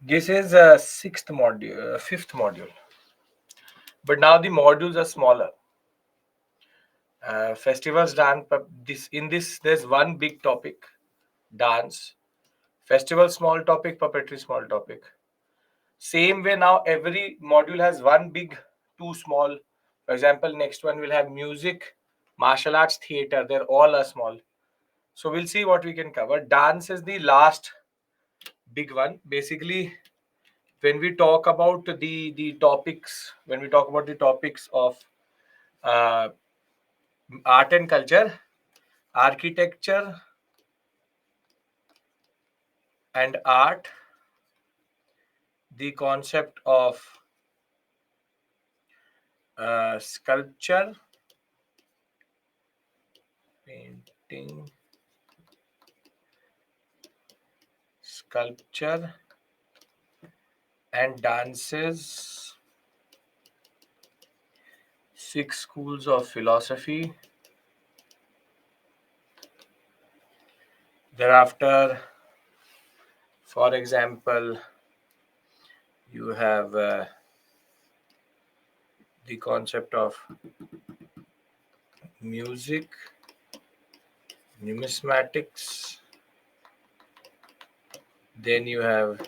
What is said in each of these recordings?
This is a fifth module, but now the modules are smaller. Festivals dance. This there's one big topic, dance. Festival small topic, puppetry small topic. Same way now every module has one big, two small. For example, next one will have music, martial arts, theater. They're all are small. So we'll see what we can cover. Dance is the last big one. Basically, when we talk about the topics, when we talk about the topics of uh, art and culture, architecture and art, the concept of sculpture, painting, sculpture, and dances, 6 schools of philosophy. Thereafter, for example, you have the concept of music, numismatics. Then you have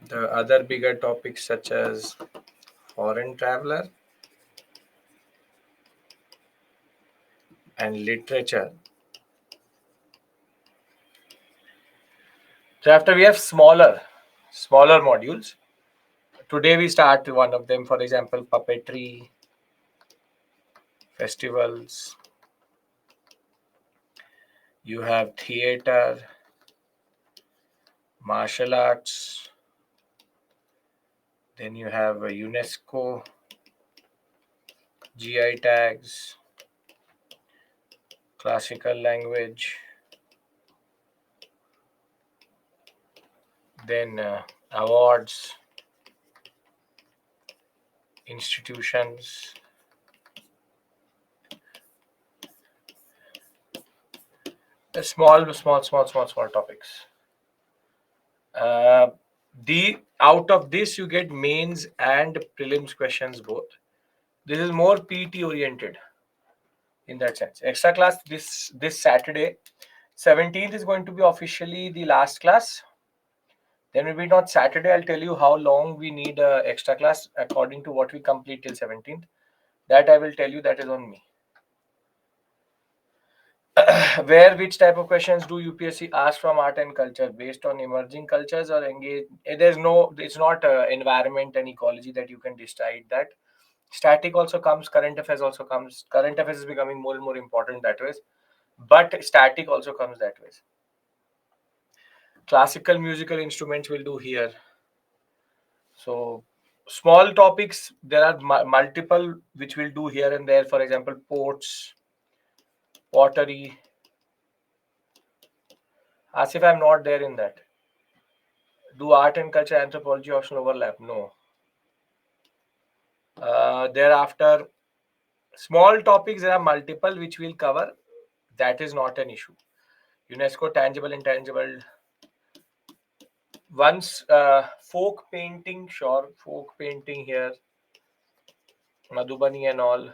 the other bigger topics such as foreign traveler and literature. So after we have smaller modules. Today we start one of them, for example, puppetry, festivals. You have theater, martial arts. Then you have a UNESCO, GI tags, classical language. Then awards, institutions. Small topics. The out of this you get mains and prelims questions both. This is more PT oriented in that sense. Extra class this Saturday, 17th is going to be officially the last class. Then will be not Saturday. I'll tell you how long we need extra class according to what we complete till 17th. That I will tell you. That is on me. Where which type of questions do UPSC ask from art and culture based on emerging cultures or engage? There's no. It's not environment and ecology that you can decide that. Static also comes. Current affairs also comes. Current affairs is becoming more and more important that way. But static also comes that way. Classical musical instruments will do here. So small topics there are multiple which will do here and there. For example, ports, pottery. As if I'm not there in that. Do art and culture anthropology optional overlap? No. Thereafter, small topics there are multiple which we'll cover. That is not an issue. UNESCO tangible, intangible. Once folk painting, sure, folk painting here, Madhubani and all.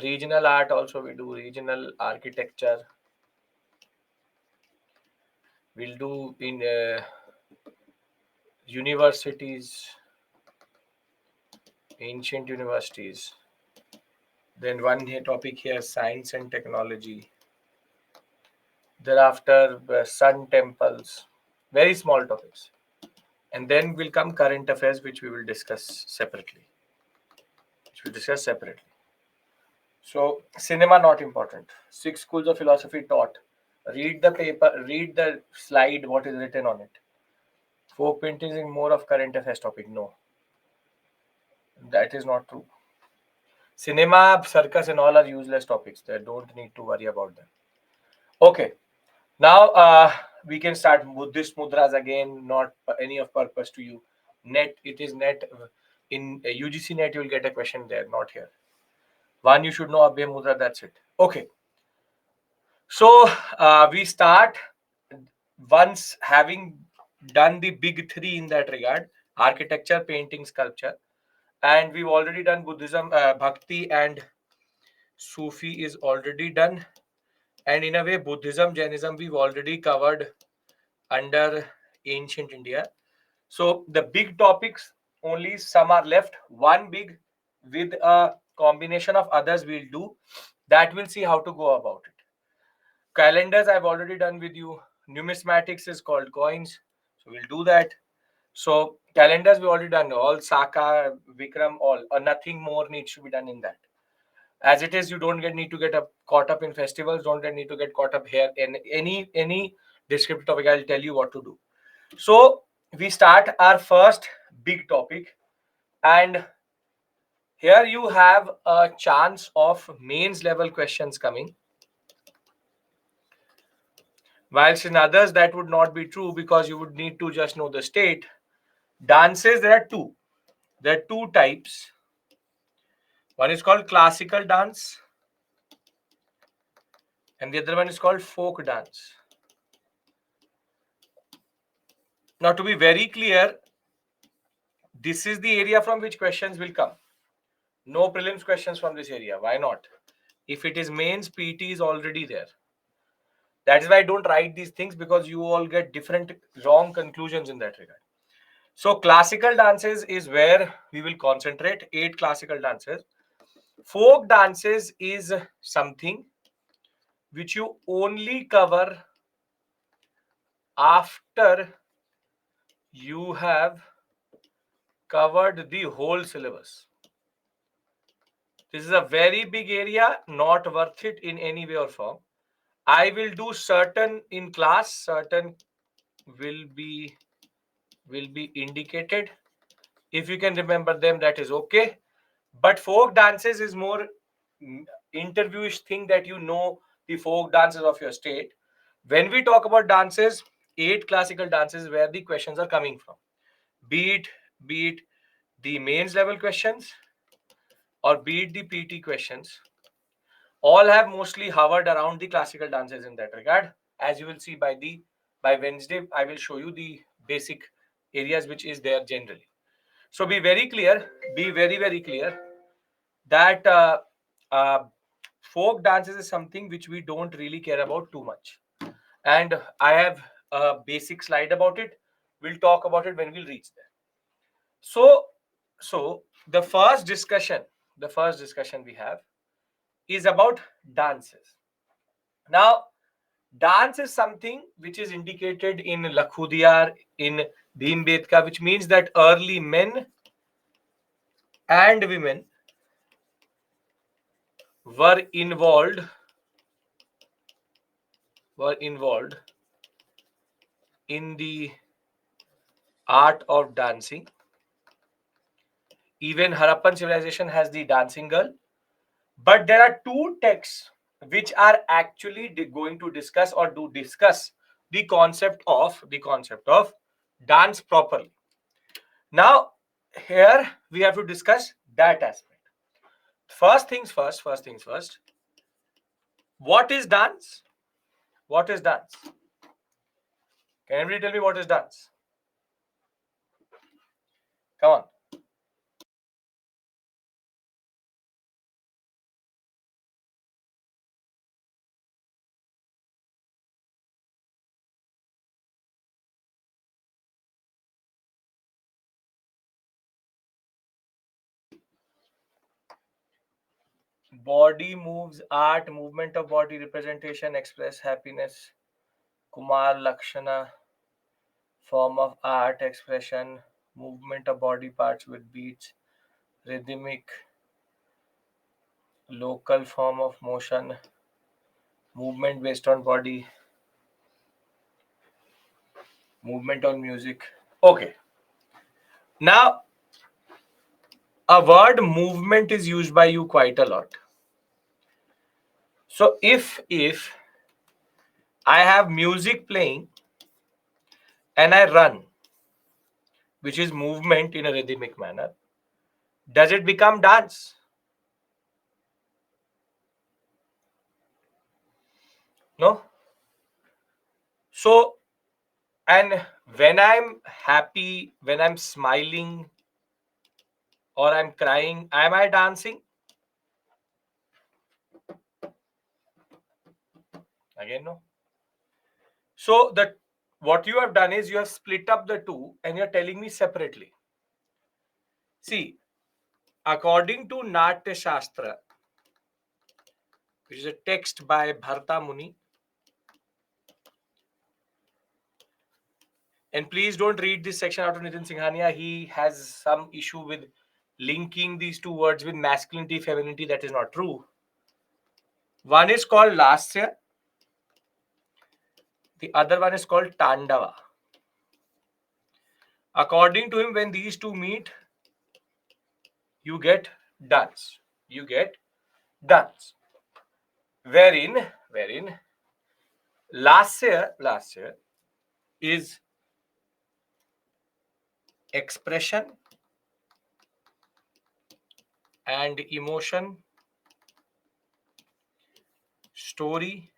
Regional art also we do, regional architecture. We'll do in universities, ancient universities. Then one topic here, science and technology. Thereafter, sun temples, very small topics. And then will come current affairs, which we will discuss separately. So, cinema not important. 6 schools of philosophy taught. Read the paper, read the slide, what is written on it. Folk painting is more of current affairs topic. No, that is not true. Cinema, circus, and all are useless topics. They don't need to worry about them. Okay, now we can start Buddhist mudras again. Not any of purpose to you. Net, it is net. In UGC net, you will get a question there, not here. One, you should know Abhay mudra. That's it. Okay. So we start once having done the big three in that regard: architecture, painting, sculpture, and we've already done Buddhism, Bhakti, and Sufi is already done. And in a way, Buddhism, Jainism, we've already covered under ancient India. So the big topics, only some are left. One big with a combination of others we'll do. That we'll see how to go about it. Calendars I've already done with you. Numismatics is called coins. So we'll do that. So calendars we already done. All Saka, Vikram, all. Nothing more needs to be done in that. As it is, you don't need to get caught up in festivals. Don't need to get caught up here. In any descriptive topic, I'll tell you what to do. So we start our first big topic, and here you have a chance of mains level questions coming. Whilst in others that would not be true because you would need to just know the state. Dances, there are two. There are two types. One is called classical dance, and the other one is called folk dance. Now, to be very clear, this is the area from which questions will come. No prelims questions from this area. Why not? If it is mains, PT is already there. That is why I don't write these things, because you all get different wrong conclusions in that regard. So classical dances is where we will concentrate. 8 classical dances. Folk dances is something which you only cover after you have covered the whole syllabus. This is a very big area, not worth it in any way or form. I will do certain in class, certain will be indicated. If you can remember them, that is okay. But folk dances is more interviewish thing, that you know the folk dances of your state. When we talk about dances, 8 classical dances where the questions are coming from. Be it the mains level questions or be it the PT questions, all have mostly hovered around the classical dances in that regard. As you will see by Wednesday, I will show you the basic areas which is there generally. So be very clear, be very, very clear that uh, folk dances is something which we don't really care about too much. And I have a basic slide about it. We'll talk about it when we'll reach there. So the first discussion we have is about dances. Now, dance is something which is indicated in Lakhudiyar, in Bhimbetka, which means that early men and women were involved in the art of dancing. Even Harappan civilization has the dancing girl. But there are two texts which are actually going to discuss or do discuss the concept of dance properly. Now, here we have to discuss that aspect. First things first. What is dance? What is dance? Can anybody tell me what is dance? Come on. Body moves, art, movement of body, representation, express happiness. Kumar Lakshana, form of art, expression, movement of body parts with beats, rhythmic, local form of motion, movement based on body, movement on music. Okay. Now, a word movement is used by you quite a lot. So if I have music playing and I run, which is movement in a rhythmic manner, does it become dance? No. So And when I'm happy, when I'm smiling, or I'm crying, am I dancing? Again, no. So what you have done is you have split up the two and you're telling me separately. See, according to Natya Shastra, which is a text by Bharata Muni, and please don't read this section out of Nitin Singhania. He has some issue with linking these two words with masculinity, femininity. That is not true. One is called Lasya, the other one is called Tandava. According to him, when these two meet, you get dance. You get dance. Wherein Lasya is expression and emotion, story.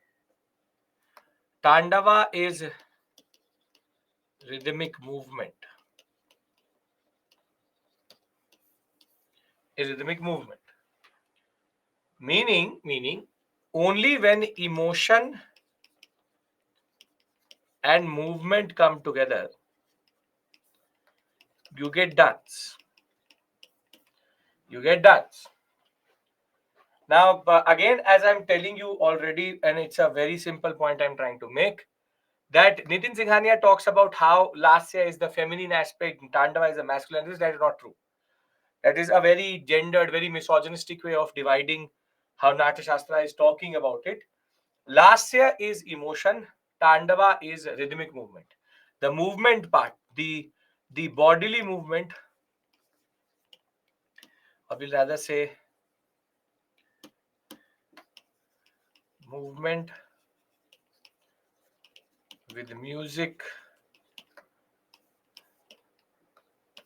Tandava is rhythmic movement. Is rhythmic movement. Meaning only when emotion and movement come together, you get dance. You get dance. Now, again, as I'm telling you already, and it's a very simple point I'm trying to make, that Nitin Singhania talks about how Lasya is the feminine aspect, Tandava is the masculine. That is not true. That is a very gendered, very misogynistic way of dividing how Natya Shastra is talking about it. Lasya is emotion, Tandava is rhythmic movement. The movement part, the bodily movement, or we'll rather say movement with music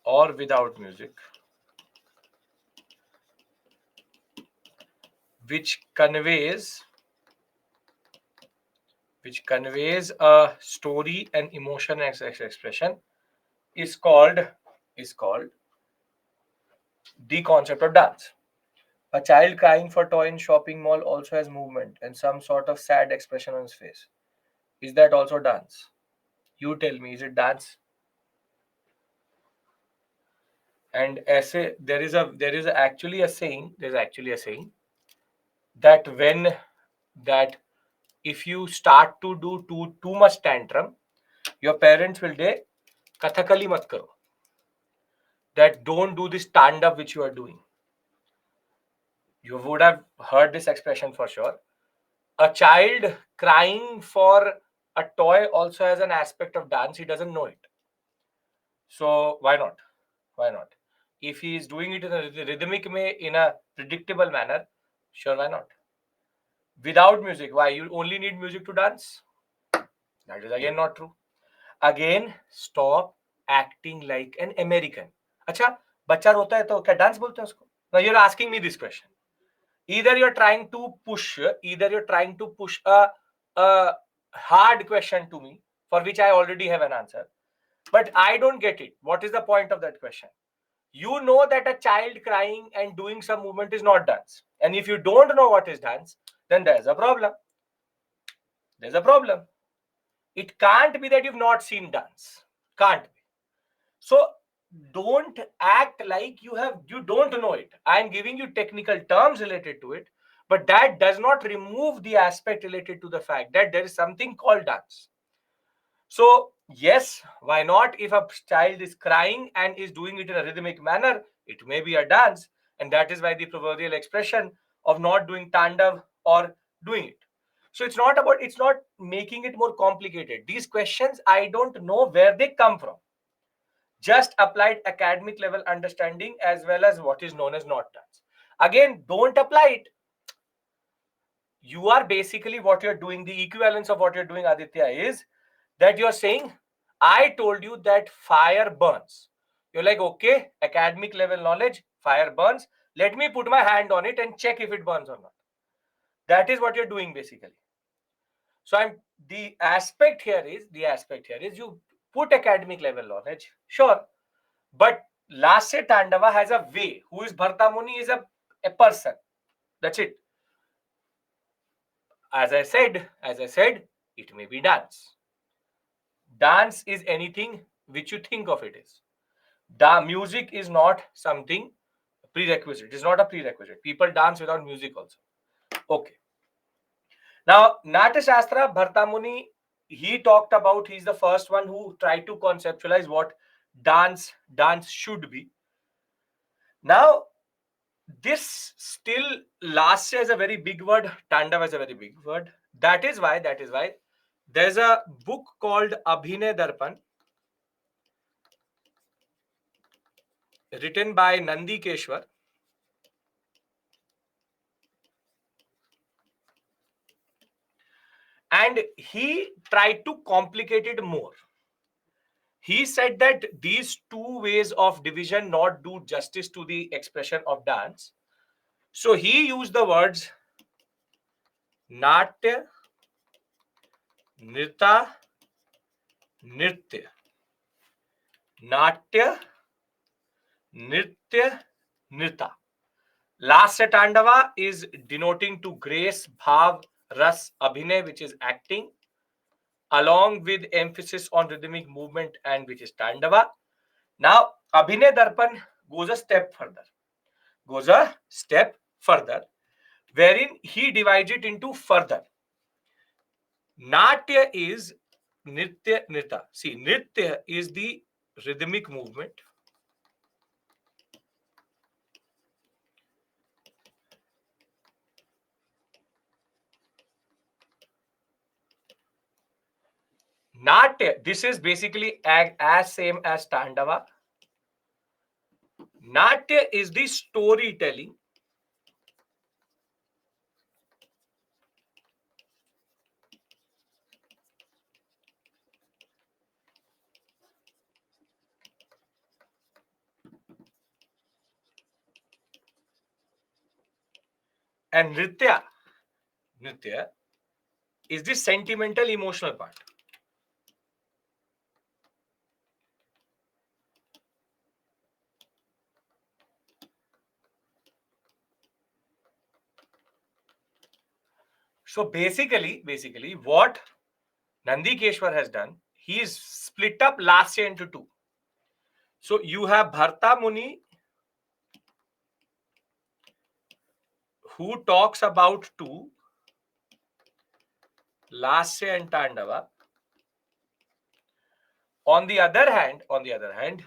or without music, which conveys a story and emotion expression is called the concept of dance. A child crying for toy in shopping mall also has movement and some sort of sad expression on his face. Is that also dance? You tell me, is it dance? And essay, there is actually a saying. There's actually a saying that if you start to do too much tantrum, your parents will say, Kathakali mat karo. That don't do this stand-up which you are doing. You would have heard this expression for sure. A child crying for a toy also has an aspect of dance. He doesn't know it. So why not? Why not? If he is doing it in a rhythmic way, in a predictable manner, sure, why not? Without music, why? You only need music to dance? That is again not true. Again, stop acting like an American. अच्छा, बच्चा रोता है तो क्या dance बोलते हैं उसको? Now you're asking me this question. Either you're trying to push a hard question to me for which I already have an answer, but I don't get it. What is the point of that question? You know that a child crying and doing some movement is not dance, and if you don't know what is dance, then there's a problem. There's a problem. It can't be that you've not seen dance. Can't be. So don't act like you don't know it. I'm giving you technical terms related to it, but that does not remove the aspect related to the fact that there is something called dance. So yes, why not? If a child is crying and is doing it in a rhythmic manner, it may be a dance, and that is why the proverbial expression of not doing tandav or doing it. So it's not making it more complicated. These questions, I don't know where they come from. Just applied academic level understanding as well as what is known as not dance. Again, don't apply it. You are basically what you're doing, the equivalence of what you're doing, Aditya, is that you're saying, I told you that fire burns. You're like, okay, academic level knowledge, fire burns. Let me put my hand on it and check if it burns or not. That is what you're doing basically. So the aspect here is put academic level knowledge, sure. But Lasya Tandava has a way. Who is Bharata Muni is a person. That's it. As I said, it may be dance. Dance is anything which you think of it is. The music is not something prerequisite. It is not a prerequisite. People dance without music also. Okay. Now, Natya Shastra, Bharata Muni, he talked about, he's the first one who tried to conceptualize what dance should be. Now, this still last year is a very big word. Tandava is a very big word. That is why there's a book called Abhinay Darpan, written by Nandi Keshwar. And he tried to complicate it more. He said that these two ways of division not do justice to the expression of dance. So he used the words Natya, Nrita, Nritya. Natya, Nritya, Nrita. Lasya Tandava is denoting to grace, bhav, ras, abhinay, which is acting, along with emphasis on rhythmic movement, and which is Tandava. Now, Abhinay Darpan goes a step further, wherein he divides it into further. Natya is Nritya, Nrita. See, Nritya is the rhythmic movement. Natya, this is basically as same as Tandava. Natya is the storytelling. And Nritya is the sentimental, emotional part. So basically, what Nandi Keshwar has done, he's split up Lasya into two. So you have Bharata Muni, who talks about two, Lasya and Tandava. On the other hand,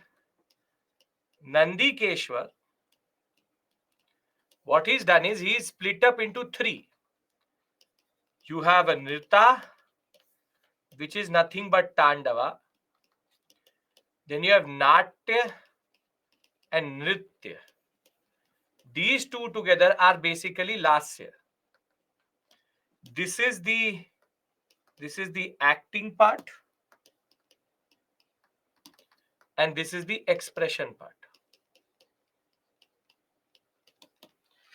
Nandi Keshwar, what he's done is he's split up into three. You have a Nrita, which is nothing but Tandava. Then you have Natya and Nritya. These two together are basically Lasya. This is the acting part, and this is the expression part.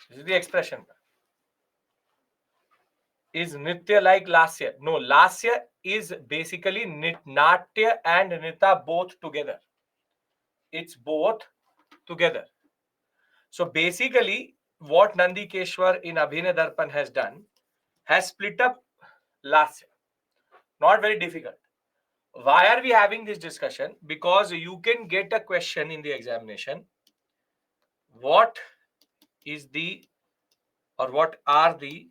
This is the expression part. Is Nritya like Lasya? No, Lasya is basically Natya and Nrita both together. It's both together. So basically, what Nandi Keshwar in Abhinay Darpan has done, has split up Lasya. Not very difficult. Why are we having this discussion? Because you can get a question in the examination. What is the, or what are the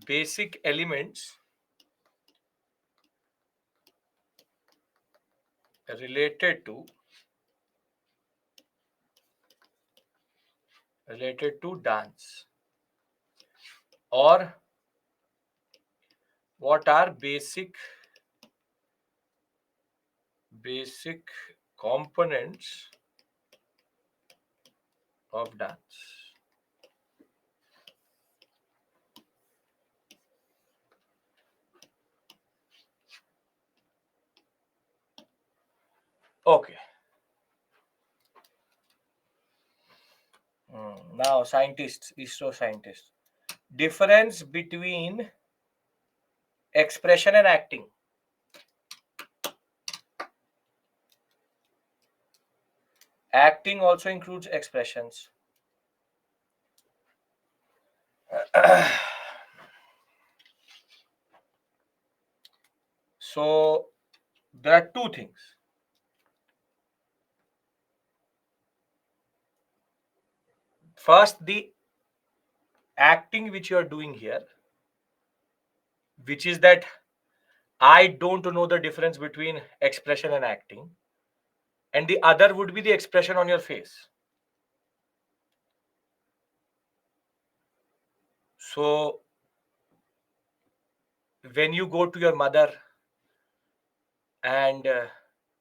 basic elements related to dance, or what are basic components of dance? Okay. Now, scientists, ISRO scientists. Difference between expression and acting. Acting also includes expressions. So there are two things. First, the acting which you are doing here, which is that I don't know the difference between expression and acting, and the other would be the expression on your face. So when you go to your mother and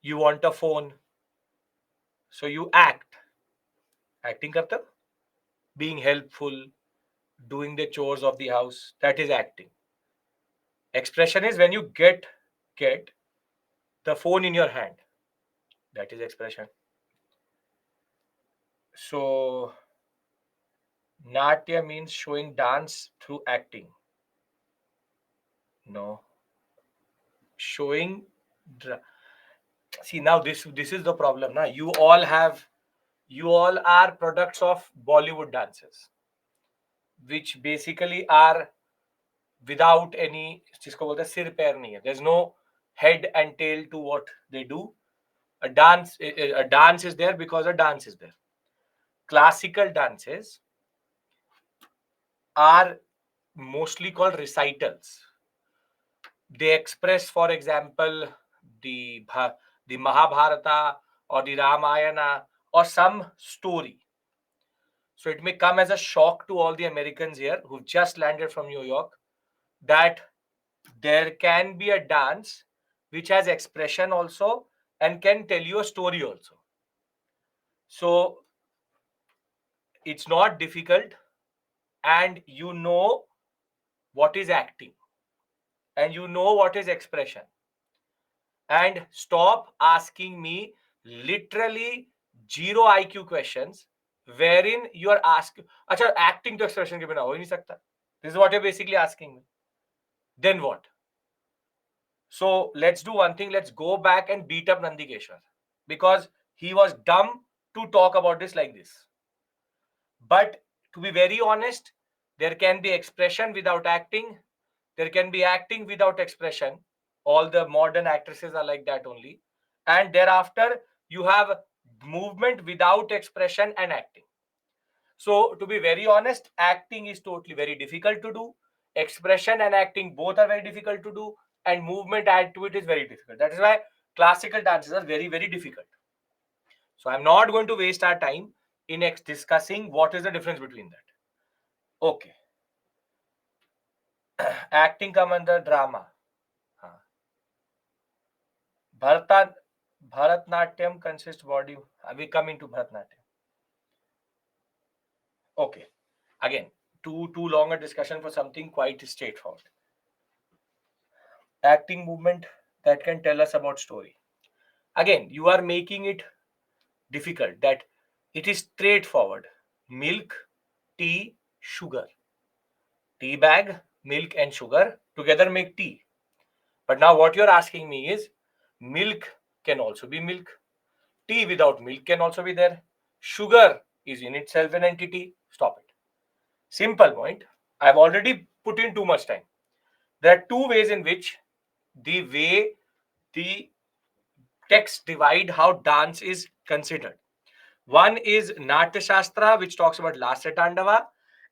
you want a phone, so you acting karta, being helpful, doing the chores of the house, that is acting. Expression is when you get the phone in your hand, that is expression. So natya means showing dance through acting. No, showing see, now this is the problem now. You all are products of Bollywood dances, which basically are without any, जिसको बोलते हैं सिर पैर नहीं है. There's no head and tail to what they do. A dance is there because a dance is there. Classical dances are mostly called recitals. They express, for example, the the Mahabharata or the Ramayana or some story. So it may come as a shock to all the Americans here who've just landed from New York that there can be a dance which has expression also and can tell you a story also. So it's not difficult, and you know what is acting and you know what is expression. And stop asking me literally zero IQ questions wherein you are asking, acha, acting to expression ke bina ho hi nahi sakta. This is what you're basically asking me. Then what? So let's do one thing. Let's go back and beat up Nandikeshwar because he was dumb to talk about this like this. But to be very honest, there can be expression without acting. There can be acting without expression. All the modern actresses are like that only. And thereafter, you have movement without expression and acting. So to be very honest, acting is totally very difficult to do. Expression and acting both are very difficult to do, and movement add to it is very difficult. That is why classical dances are very, very difficult. So I'm not going to waste our time in discussing what is the difference between that. Okay. Acting come under drama. Bharatanatyam consists body. We come into Bharatanatyam. Okay. Again, too long a discussion for something quite straightforward. Acting movement that can tell us about story. Again, you are making it difficult. That it is straightforward. Milk, tea, sugar. Tea bag, milk and sugar together make tea. But now what you're asking me is, milk can also be milk. Tea without milk can also be there. Sugar is in itself an entity. Stop it. Simple point. I've already put in too much time. There are two ways in which the way the texts divide how dance is considered. One is Natya Shastra, which talks about Lasya Tandava,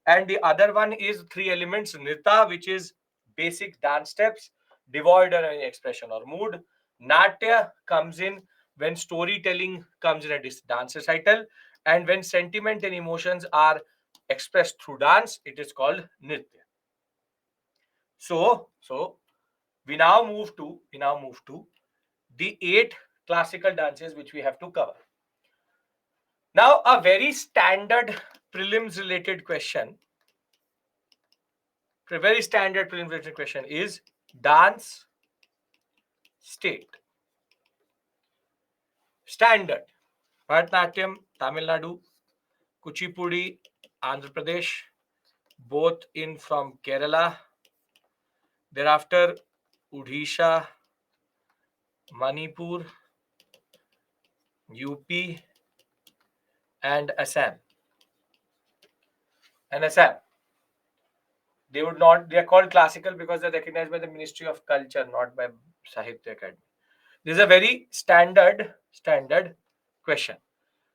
and the other one is three elements Nrita, which is basic dance steps, devoid of any expression or mood. Natya comes in when storytelling comes in a dance recital, and when sentiment and emotions are expressed through dance, it is called Nritya. So we now move to the 8 classical dances which we have to cover. Now, a very standard prelims related question, is dance state. Standard. Bharatanatyam, Tamil Nadu, Kuchipudi, Andhra Pradesh, both in from Kerala. Thereafter, Odisha, Manipur, UP, and Assam. And Assam. They would not. They are called classical because they're recognized by the Ministry of Culture, not by Sahitya Academy. This is a very standard question.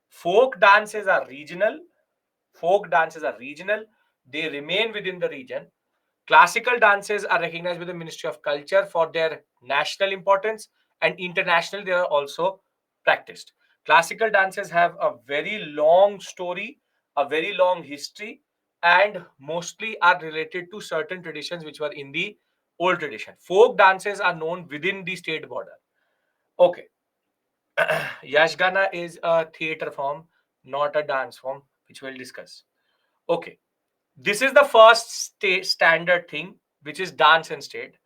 Folk dances are regional. Folk dances are regional. They remain within the region. Classical dances are recognized by the Ministry of Culture for their national importance, and international they are also practiced. Classical dances have a very long story, a very long history, and mostly are related to certain traditions which were in the old tradition. Folk dances are known within the state border. Okay. Yashgana is a theater form, not a dance form, which we'll discuss. Okay. This is the first standard thing, which is dance and state.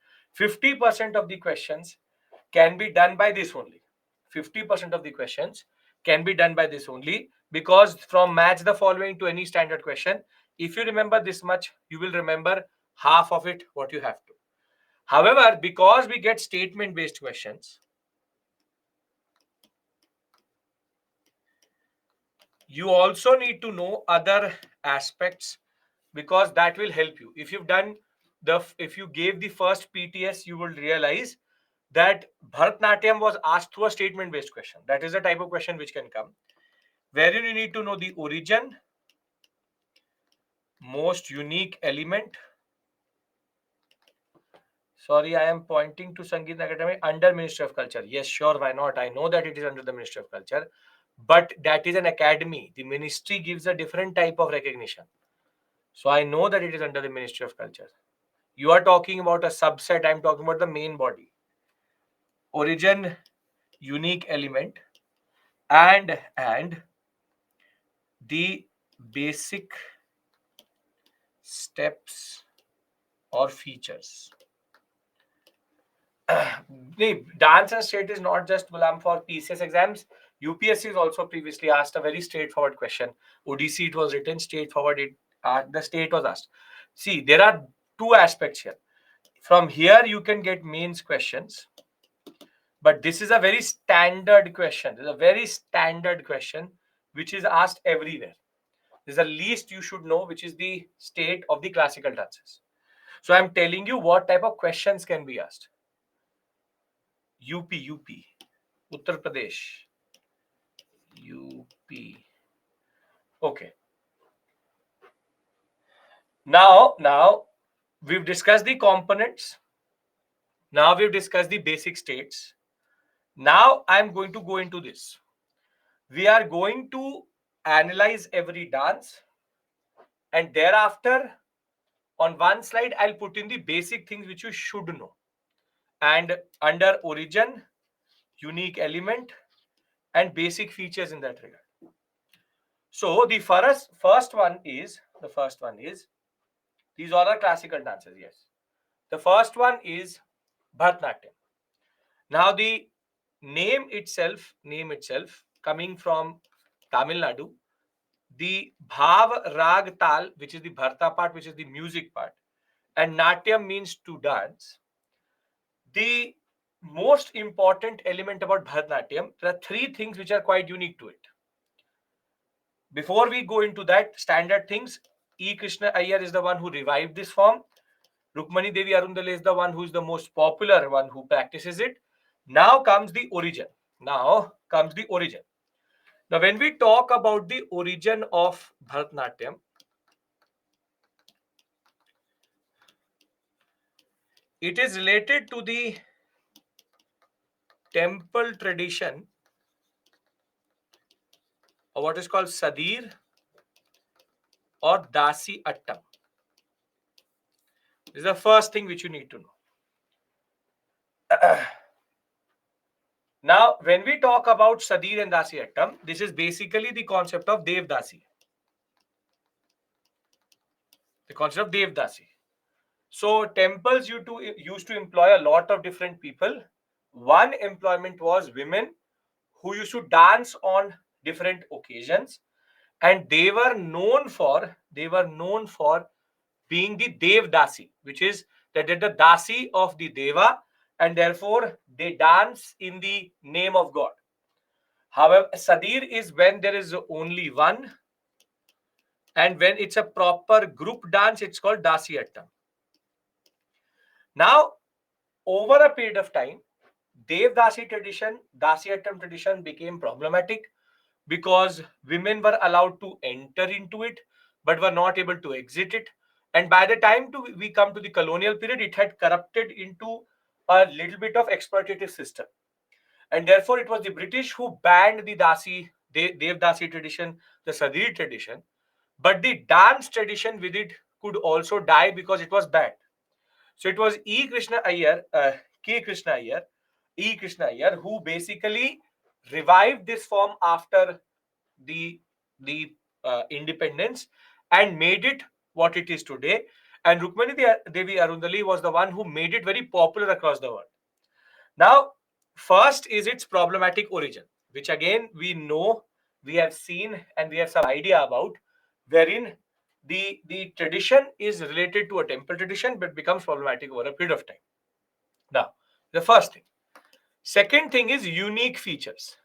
50% of the questions can be done by this only. 50% of the questions can be done by this only, because from match the following to any standard question, if you remember this much, you will remember half of it, what you have to. However, because we get statement based questions, you also need to know other aspects, because that will help you. If you gave the first PTS, you will realize that Bharatanatyam was asked through a statement based question. That is the type of question which can come, wherein you need to know the origin, most unique element. Sorry, I am pointing to Sangeet Academy under Ministry of Culture. Yes, sure, why not? I know that it is under the Ministry of Culture, but that is an academy. The ministry gives a different type of recognition. So I know that it is under the Ministry of Culture. You are talking about a subset. I'm talking about the main body. Origin, unique element, and the basic steps or features. The dance and state is not just Gulam for PCS exams. UPSC is also previously asked a very straightforward question. Odissi, it was written straightforward. The state was asked. See, there are two aspects here. From here, you can get mains questions, but this is a very standard question. This is a very standard question which is asked everywhere. This is the least you should know, which is the state of the classical dances. So I'm telling you what type of questions can be asked. UP, Uttar Pradesh, UP. Okay. Now we've discussed the components. Now we've discussed the basic states. Now I'm going to go into this. We are going to analyze every dance, and thereafter on one slide I'll put in the basic things which you should know, and under origin, unique element, and basic features in that regard. So the first one is these all are classical dances. Yes, the first one is Bharatanatyam. Now the name itself coming from Tamil Nadu, the Bhav Rag Tal, which is the Bharata part, which is the music part, and Natyam means to dance. The most important element about Bharatanatyam, there are three things which are quite unique to it. Before we go into that, standard things, E. Krishna Iyer is the one who revived this form. Rukmani Devi Arundale is the one who is the most popular one who practices it. Now comes the origin. Now, when we talk about the origin of Bharatanatyam, it is related to the temple tradition, or what is called Sadir or Dasi Attam. This is the first thing which you need to know. Now, when we talk about Sadir and Dasi Attam, this is basically the concept of Devdasi. The concept of Devdasi. So, temples used to employ a lot of different people. One employment was women who used to dance on different occasions, and they were known for being the Devdasi, which is that they're the Dasi of the Deva, and therefore they dance in the name of God. However, Sadir is when there is only one, and when it's a proper group dance, it's called Dasiyattam. Now, over a period of time, Devdasi tradition, Dasiyattam tradition became problematic because women were allowed to enter into it but were not able to exit it. And by the time we come to the colonial period, it had corrupted into a little bit of exploitative system. And therefore, it was the British who banned the Devdasi tradition, the Sadiri tradition. But the dance tradition with it could also die because it was banned. So it was K. Krishna Iyer, E. Krishna Iyer, who basically revived this form after the independence and made it what it is today. And Rukmani Devi Arundali was the one who made it very popular across the world. Now, first is its problematic origin, which again we know, we have seen, and we have some idea about, wherein the tradition is related to a temple tradition but becomes problematic over a period of time. Now, the first thing. Second thing is unique features.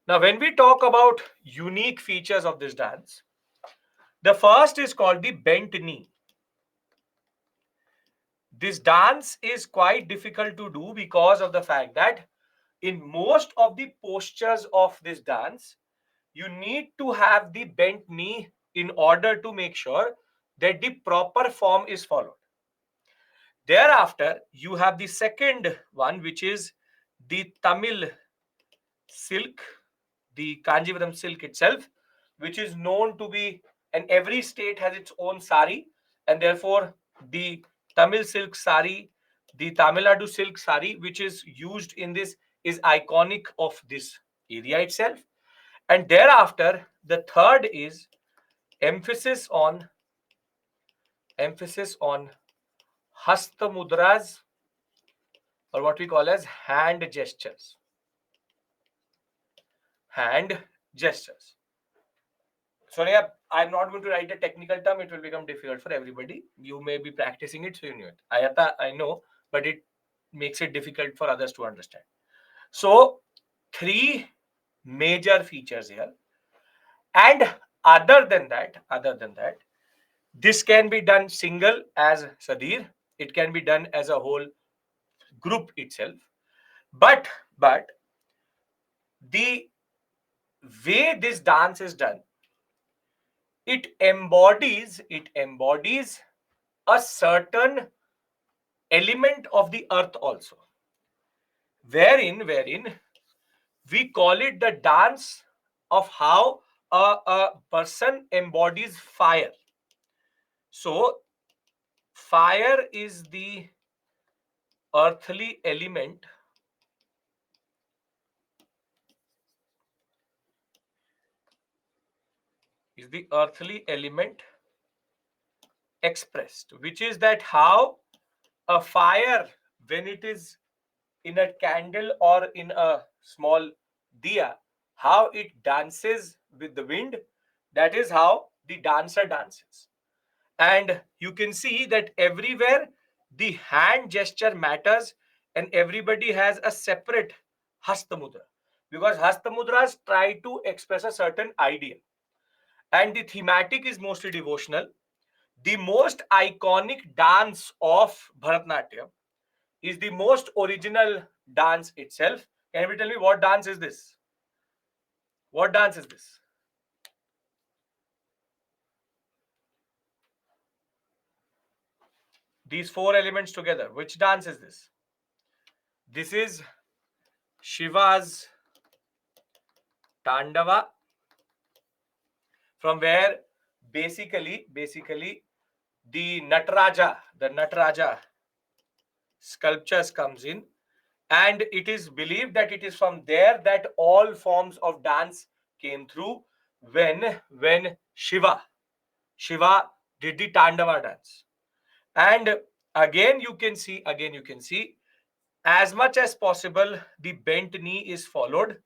Now, when we talk about unique features of this dance, the first is called the bent knee. This dance is quite difficult to do because of the fact that in most of the postures of this dance, you need to have the bent knee in order to make sure that the proper form is followed. Thereafter, you have the second one, which is the Tamil silk, the Kanjivaram silk itself, which is known to be, and every state has its own sari, and therefore the Tamil silk sari, the Tamil Nadu silk sari, which is used in this, is iconic of this area itself. And thereafter, the third is emphasis on hasta mudras, or what we call as hand gestures. Hand gestures. Sonia, I'm not going to write a technical term. It will become difficult for everybody. You may be practicing it, so you know it. Ayata, I know, but it makes it difficult for others to understand. So, three major features here. And other than that, this can be done single as Sadir. It can be done as a whole group itself. But the way this dance is done, it embodies a certain element of the earth also, wherein we call it the dance of how a person embodies fire. So fire is the earthly element expressed, which is that how a fire, when it is in a candle or in a small diya, how it dances with the wind, that is how the dancer dances. And you can see that everywhere the hand gesture matters, and everybody has a separate hasta mudra, because hasta mudras try to express a certain ideal, and the thematic is mostly devotional. The most iconic dance of Bharatanatyam is the most original dance itself. Can you tell me what dance is this? What dance is this? These four elements together. Which dance is this? This is Shiva's Tandava, from where basically the Nataraja sculptures comes in, and it is believed that it is from there that all forms of dance came through when Shiva did the Tandava dance. And again you can see as much as possible the bent knee is followed,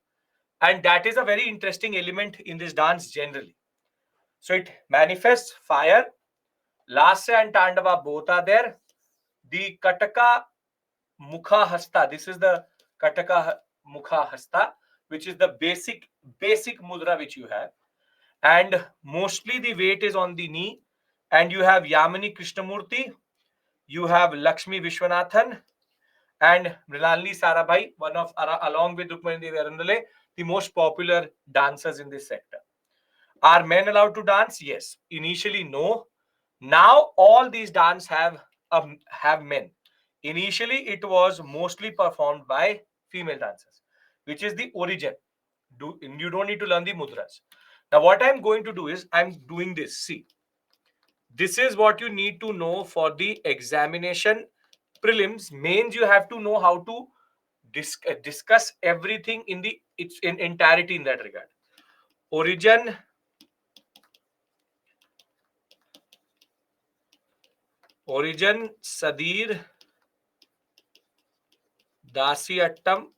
and that is a very interesting element in this dance generally. So it manifests fire. Lasya and Tandava both are there. The Kataka Mukha Hasta. This is the Kataka Mukha Hasta, which is the basic mudra which you have. And mostly the weight is on the knee. And you have Yamini Krishnamurti, you have Lakshmi Vishwanathan, and Mrinalini Sarabhai, one of, along with Rukmani Devi Arundale, the most popular dancers in this sector. Are men allowed to dance? Yes. Initially, no. Now all these dance have men. Initially, it was mostly performed by female dancers, which is the origin. You don't need to learn the mudras. Now, what I'm going to do is I'm doing this. See, this is what you need to know for the examination. Prelims, mains, you have to know how to discuss everything in its in entirety in that regard. Origin, Sadir, Dasiyattam,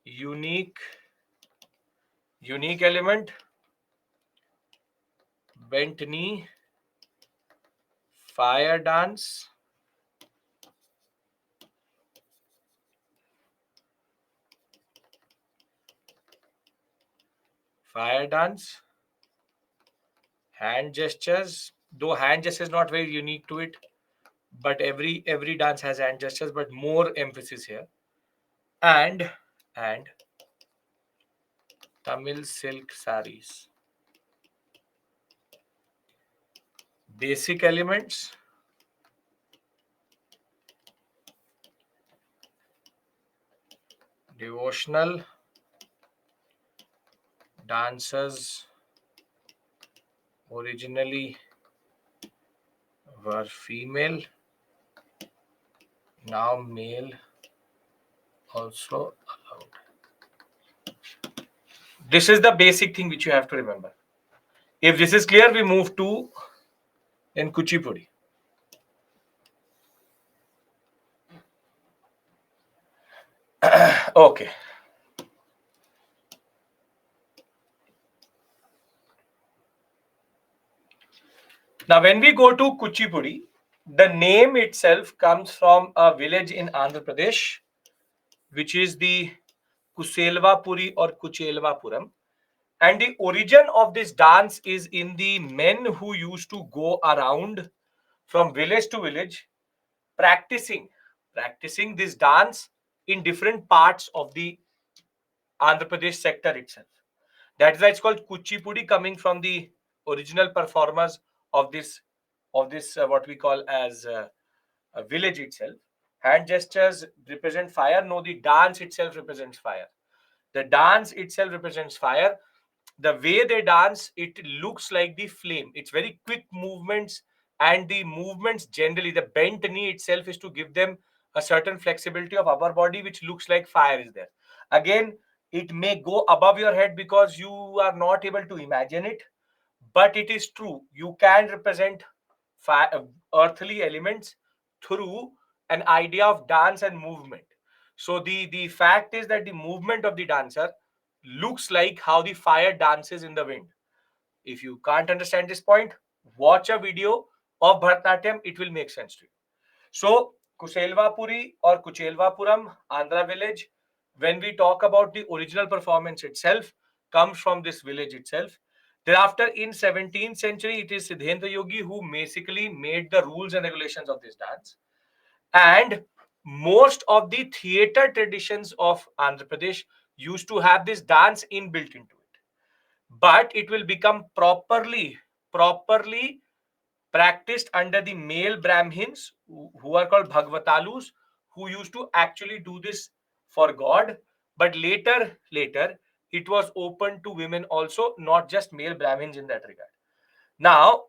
unique element, bent knee, fire dance, hand gestures. Though hand gestures is not very unique to it, but every dance has hand gestures, but more emphasis here. And Tamil silk saris. Basic elements, devotional, dancers originally were female, now male also allowed. This is the basic thing which you have to remember. If this is clear, we move to in Kuchipudi. Okay. Now, when we go to Kuchipudi, the name itself comes from a village in Andhra Pradesh, which is the Kuselvapuri or Kuchelvapuram. And the origin of this dance is in the men who used to go around from village to village practicing this dance in different parts of the Andhra Pradesh sector itself. That is why it's called Kuchipudi, coming from the original performers of this what we call as a village itself. Hand gestures represent fire. No, the dance itself represents fire. The dance itself represents fire. The way they dance, it looks like the flame. It's very quick movements, and the movements generally, the bent knee itself is to give them a certain flexibility of upper body, which looks like fire is there. Again, it may go above your head because you are not able to imagine it, but it is true. You can represent earthly elements through an idea of dance and movement. So the fact is that the movement of the dancer looks like how the fire dances in the wind. If you can't understand this point, watch a video of Bharatanatyam, it will make sense to you. So Kuselvapuri or Kuchelvapuram, Andhra village, when we talk about the original performance itself, comes from this village itself. Thereafter, in 17th century, it is Siddhendra Yogi who basically made the rules and regulations of this dance. And most of the theater traditions of Andhra Pradesh used to have this dance inbuilt into it. But it will become properly practiced under the male Brahmins who are called Bhagavatalus, who used to actually do this for God. But later, it was open to women also, not just male Brahmins in that regard. Now,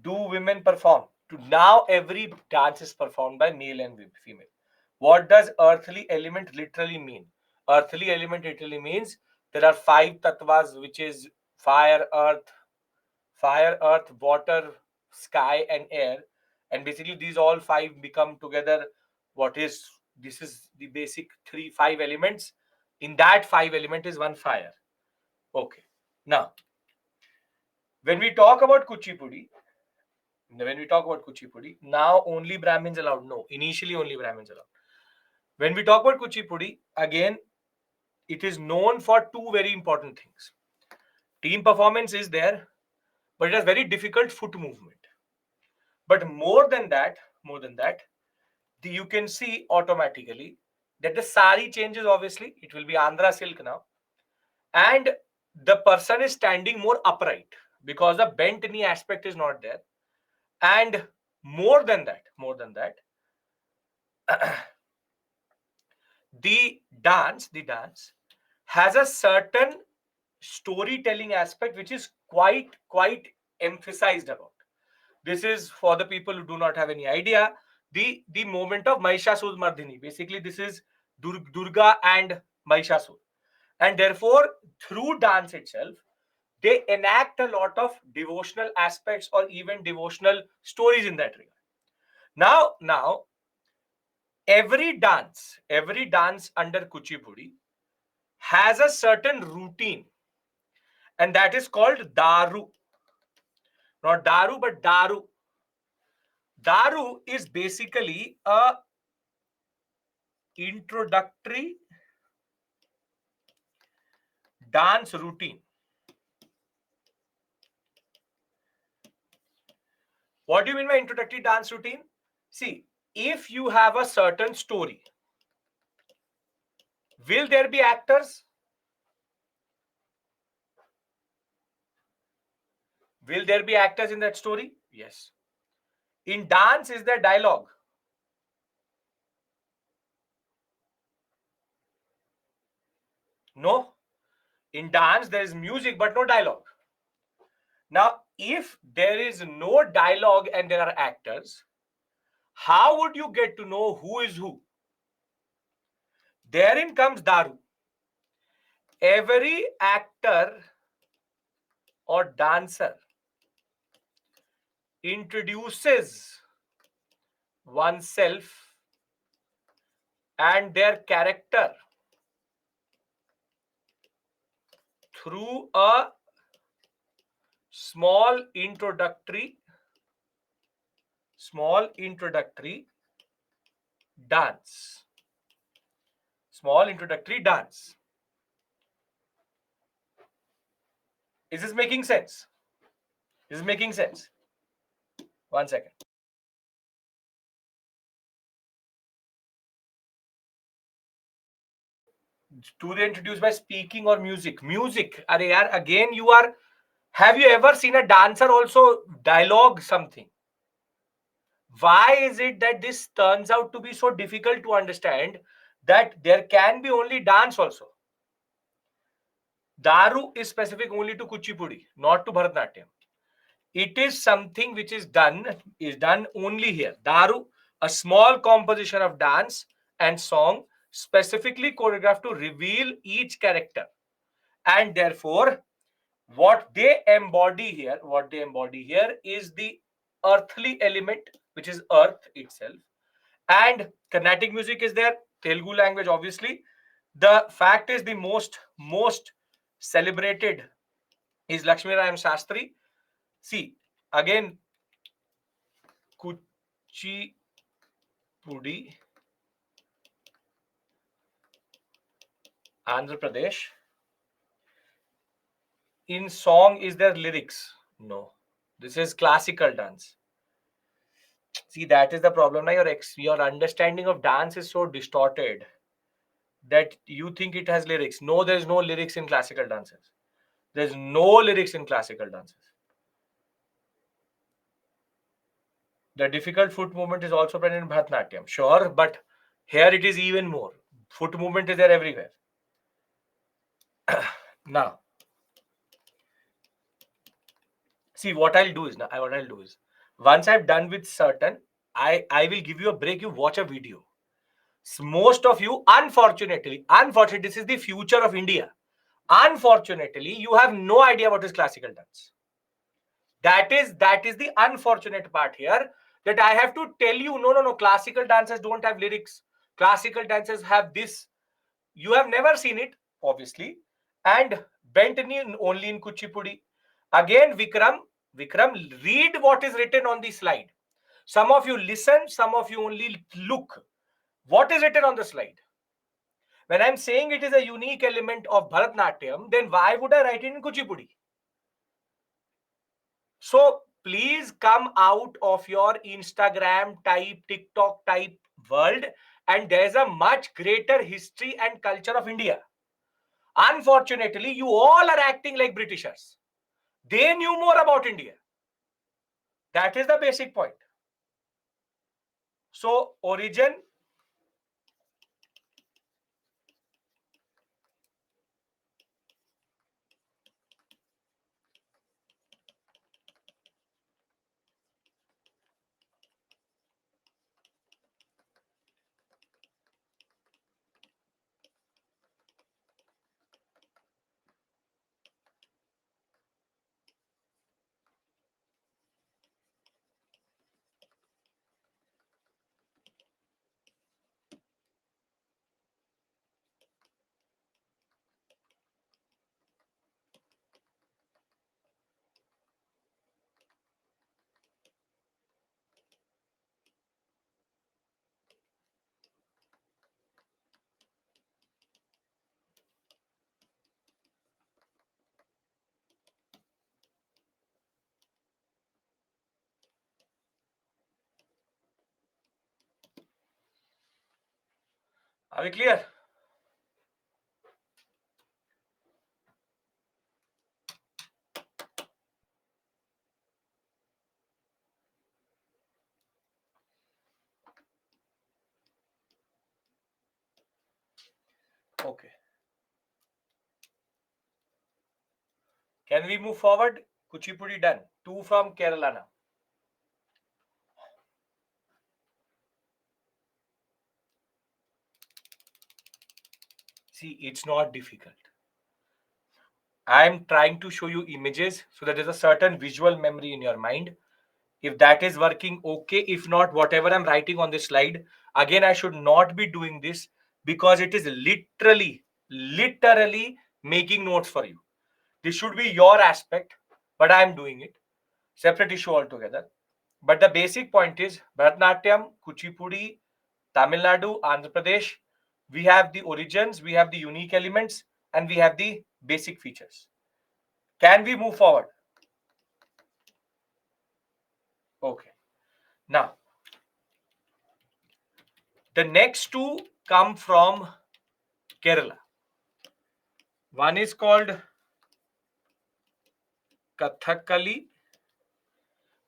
do women perform? Now every dance is performed by male and female. What does earthly element literally mean? Earthly element literally means there are 5 tattvas, which is fire, earth, water, sky, and air. And basically, these all 5 become together. This is the basic 5 elements. In that 5 element is one fire. Okay. Now, when we talk about Kuchipudi, When we talk about Kuchipudi, now only Brahmins allowed. No, initially only Brahmins allowed. When we talk about Kuchipudi, again, it is known for two very important things. Team performance is there, but it has very difficult foot movement. But more than that, you can see automatically that the sari changes. Obviously, it will be Andhra silk now, and the person is standing more upright because the bent knee aspect is not there. And more than that, the dance has a certain storytelling aspect which is quite emphasized about. This is for the people who do not have any idea. The moment of Mahishasur Mardini. Basically, this is Durga and Mahishasur, and therefore, through dance itself, they enact a lot of devotional aspects or even devotional stories in that regard. Now, every dance under Kuchipudi has a certain routine, and that is called Daru. Not Daru, but Daru. Daru is basically a introductory dance routine. What do you mean by introductory dance routine? See, if you have a certain story, will there be actors? Will there be actors in that story? Yes. In dance, is there dialogue? No. In dance, there is music but no dialogue. Now, if there is no dialogue and there are actors, how would you get to know who is who? Therein comes Daru. Every actor or dancer introduces oneself and their character through a small introductory dance. Small introductory dance. Is this making sense? Is this making sense? One second. Do they introduce by speaking or music? Music. Are yaar, again you are. Have you ever seen a dancer also dialogue something? Why is it that this turns out to be so difficult to understand that there can be only dance also? Daru is specific only to Kuchipudi, not to Bharatanatyam. It is something which is done only here. Daru, a small composition of dance and song specifically choreographed to reveal each character, and therefore what they embody here is the earthly element, which is earth itself. And Carnatic music is there, Telugu language obviously. The fact is, the most celebrated is Lakshmi Narayan Shastri. See, again, Kuchipudi, Andhra Pradesh. In song, is there lyrics? No. This is classical dance. See, that is the problem. Now your understanding of dance is so distorted that you think it has lyrics. No, there's no lyrics in classical dances. There's no lyrics in classical dances. The difficult foot movement is also present in Bharatanatyam. Sure, but here it is even more. Foot movement is there everywhere. Now, see what I'll do is once I've done with certain, I will give you a break. You watch a video. Most of you, unfortunately, this is the future of India. Unfortunately, you have no idea what is classical dance. That is the unfortunate part here, that I have to tell you, no, classical dances don't have lyrics. Classical dances have this. You have never seen it, obviously. And bent knee only in Kuchipudi. Again, Vikram, Vikram, read what is written on the slide. Some of you listen, some of you only look. What is written on the slide? When I'm saying it is a unique element of Bharatanatyam, then why would I write it in Kuchipudi? So please come out of your Instagram type, TikTok type world, and there's a much greater history and culture of India. Unfortunately, you all are acting like Britishers. They knew more about India. That is the basic point. So, origin, are we clear? Okay. Can we move forward? Kuchipudi done. 2 from Kerala now. See, it's not difficult. I'm trying to show you images so that there's a certain visual memory in your mind. If that is working, okay. If not, whatever I'm writing on this slide, again, I should not be doing this because it is literally making notes for you. This should be your aspect, but I'm doing it. Separate issue altogether. But the basic point is Bharatanatyam, Kuchipudi, Tamil Nadu, Andhra Pradesh. We have the origins, we have the unique elements, and we have the basic features. Can we move forward? Okay. Now, the next two come from Kerala. One is called Kathakali,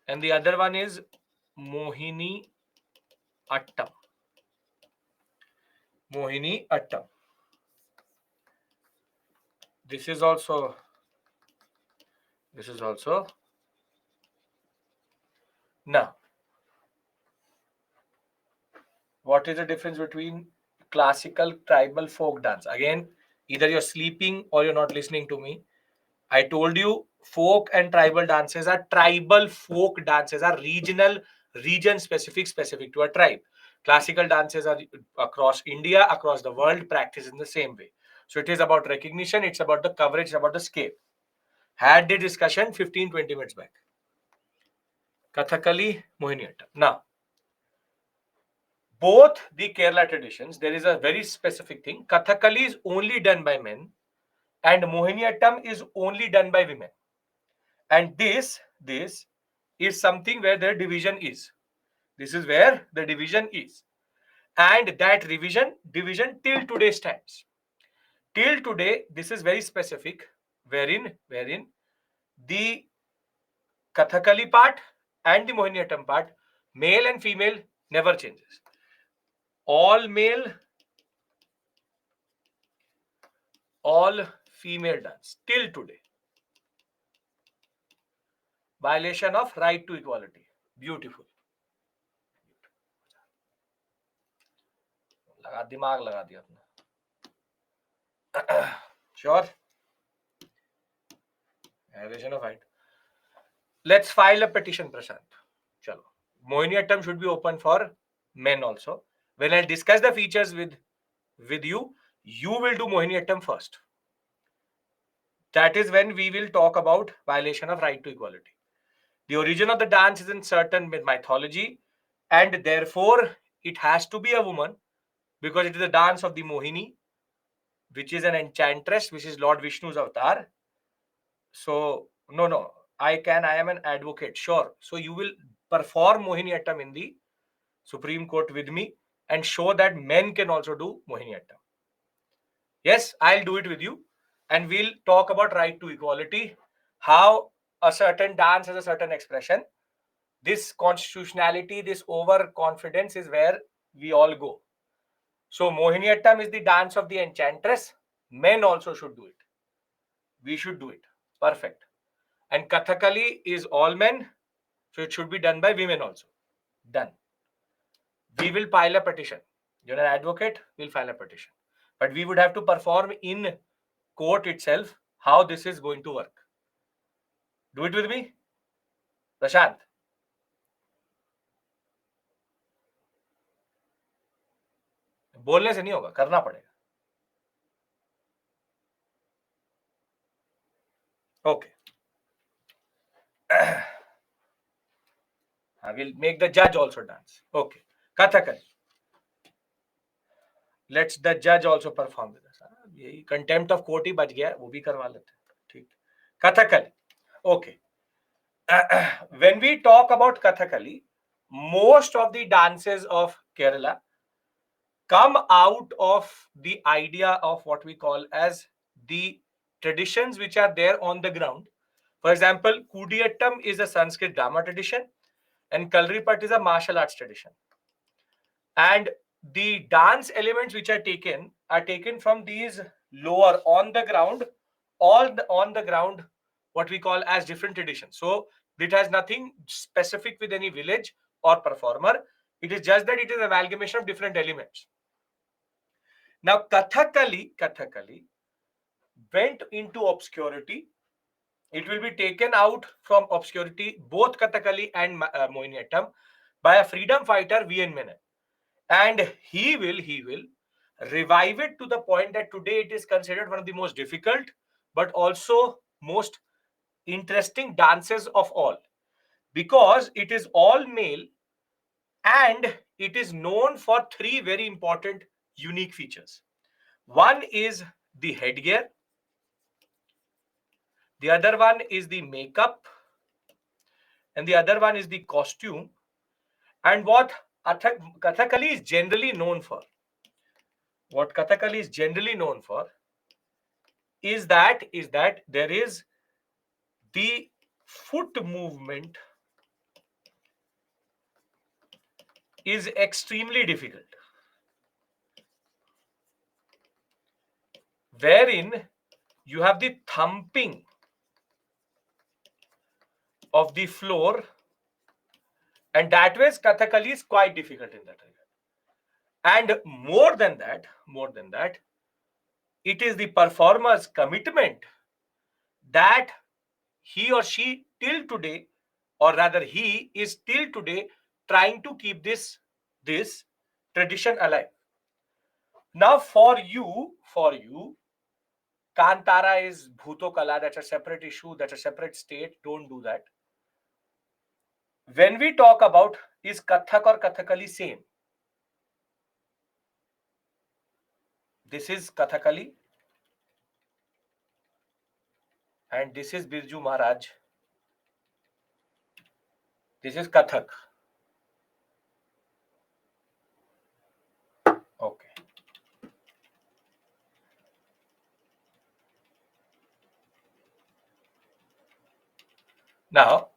and the other one is Mohiniattam. Mohiniattam. This is also. Now, what is the difference between classical tribal folk dance? Again, either you're sleeping or you're not listening to me. I told you folk and tribal dances are tribal folk dances, are regional, region specific to a tribe. Classical dances are across India, across the world, practiced in the same way. So it is about recognition, it's about the coverage, it's about the scale. Had the discussion 15-20 minutes back. Kathakali, Mohiniattam. Now, both the Kerala traditions, there is a very specific thing. Kathakali is only done by men and Mohiniattam is only done by women. And this is something where the division is. This is where the division is. And that division till today stands. Till today, this is very specific, wherein the Kathakali part and the Mohiniattam part, male and female never changes. All male, all female dance till today. Violation of right to equality. Beautiful. दिमाग लगा दिया अपना. Sure. Violation of right. Let's file a petition, Prashant. Chalo. Mohiniattam should be open for men also. When I discuss the features with you, you will do Mohiniattam first. That is when we will talk about violation of right to equality. The origin of the dance is in certain mythology, and therefore it has to be a woman because it is the dance of the Mohini, which is an enchantress, which is Lord Vishnu's avatar. So, no, I am an advocate, sure. So, you will perform Mohiniattam in the Supreme Court with me and show that men can also do Mohiniattam. Yes, I'll do it with you. And we'll talk about right to equality, how a certain dance has a certain expression. This constitutionality, this overconfidence is where we all go. So, Mohiniattam is the dance of the enchantress. Men also should do it. We should do it. Perfect. And Kathakali is all men, so it should be done by women also. Done. We will file a petition. You're an advocate, we'll file a petition. But we would have to perform in court itself how this is going to work. Do it with me, Prashant. बोलने से नहीं होगा, करना पड़ेगा. Okay. I will make the judge also dance. Okay. Kathakali. Let's the judge also perform with us. यही contempt of court ही बच गया, वो भी करवा लेते हैं. ठीक. Kathakali. Okay. When we talk about Kathakali, most of the dances of Kerala come out of the idea of what we call as the traditions which are there on the ground. For example, Kudiyattam is a Sanskrit drama tradition and Kalripat is a martial arts tradition. And the dance elements which are taken from these lower on the ground, on the ground, what we call as different traditions. So it has nothing specific with any village or performer. It is just that it is an amalgamation of different elements. Now, Kathakali went into obscurity. It will be taken out from obscurity, both Kathakali and Mohiniattam, by a freedom fighter, V.N. Menon. And he will revive it to the point that today it is considered one of the most difficult, but also most interesting dances of all. Because it is all male and it is known for three very important unique features. One is the headgear. The other one is the makeup. And the other one is the costume. And what Kathakali is generally known for, is that there is the foot movement is extremely difficult, wherein you have the thumping of the floor, and that way Kathakali is quite difficult in that regard. And more than that, it is the performer's commitment that he or she till today, or rather he is till today trying to keep this tradition alive. Now for you, Kantara is Bhuto Kala, that's a separate issue, that's a separate state, don't do that. When we talk about is Kathak or Kathakali same? This is Kathakali and this is Birju Maharaj. This is Kathak. Okay. Now,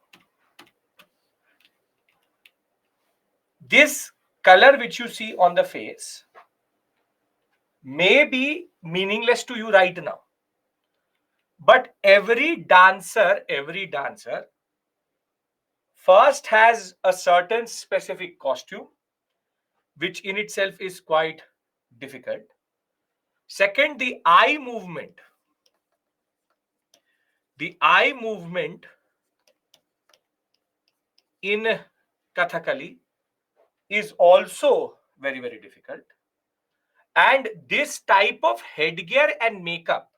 this color which you see on the face may be meaningless to you right now. But every dancer first has a certain specific costume, which in itself is quite difficult. Second, the eye movement. The eye movement in Kathakali is also very, very difficult. And this type of headgear and makeup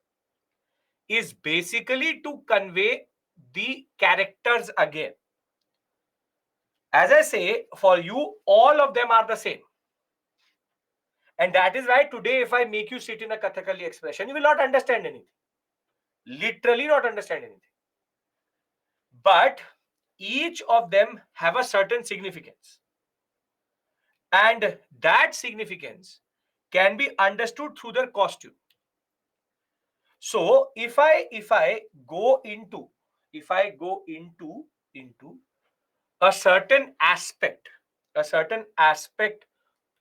is basically to convey the characters again. As I say, for you, all of them are the same. And that is why today, if I make you sit in a Kathakali expression, you will not understand anything. Literally not understand anything. But each of them have a certain significance. And that significance can be understood through their costume. So if I go into a certain aspect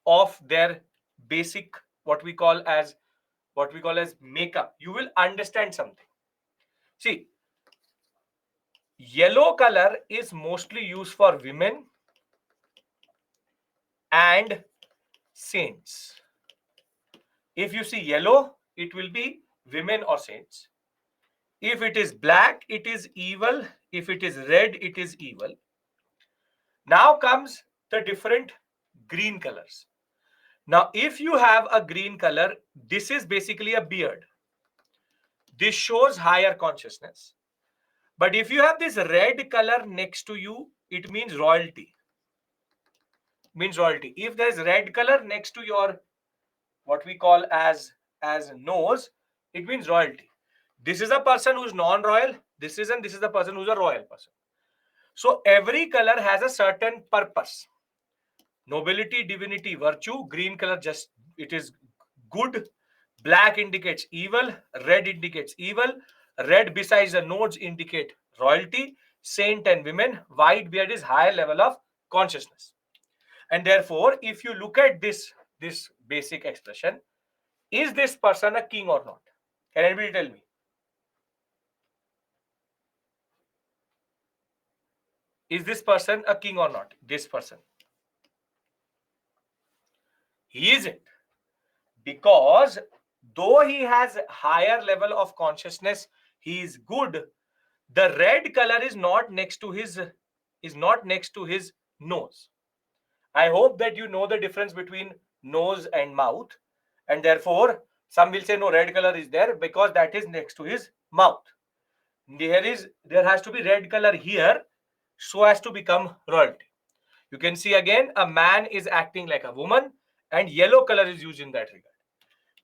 of their basic what we call as makeup, you will understand something. See, yellow color is mostly used for women and saints. If you see yellow, it will be women or saints. If it is black, it is evil. If it is red, it is evil. Now comes the different green colors. Now, if you have a green color, this is basically a beard. This shows higher consciousness. But if you have this red color next to you, it means royalty. If there's red color next to your what we call as nose, it means royalty. This is a person who's non-royal. This is the person who's a royal person. So every color has a certain purpose. Nobility, divinity, virtue. Green color just it is good. Black indicates evil. Red indicates evil. Red besides the nodes indicate royalty. Saint and women. White beard is higher level of consciousness. And therefore, if you look at this basic expression, is this person a king or not? Can anybody tell me? Is this person a king or not? This person. He isn't. Because though he has higher level of consciousness, he is good. The red color is not next to his nose. I hope that you know the difference between nose and mouth, and therefore some will say no, red color is there because that is next to his mouth. There has to be red color here so as to become royalty. You can see again a man is acting like a woman and yellow color is used in that regard.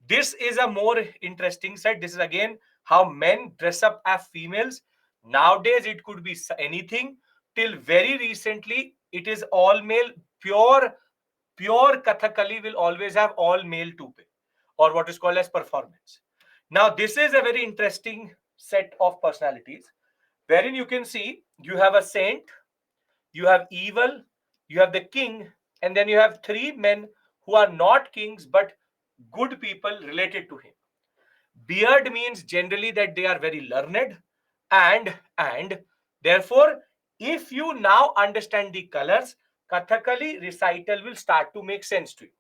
This is a more interesting set. This is again how men dress up as females. Nowadays it could be anything. Till very recently it is all male. Pure Kathakali will always have all male toupee or what is called as performance. Now this is a very interesting set of personalities wherein you can see you have a saint, you have evil, you have the king, and then you have three men who are not kings but good people related to him. Beard means generally that they are very learned, and therefore, if you now understand the colors, Kathakali recital will start to make sense to you.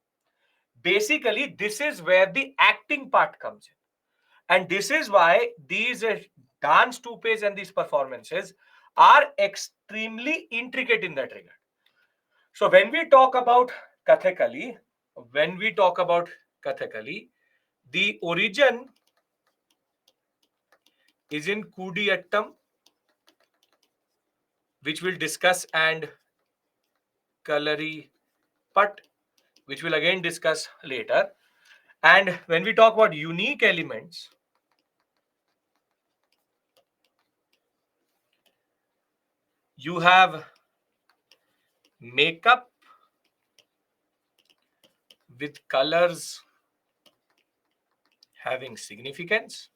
Basically, this is where the acting part comes in. And this is why these dance toupees and these performances are extremely intricate in that regard. So when we talk about Kathakali, the origin is in Kudiyattam, which we'll discuss, and Kalari Pat, which we'll again discuss later. And when we talk about unique elements, you have makeup with colors having significance,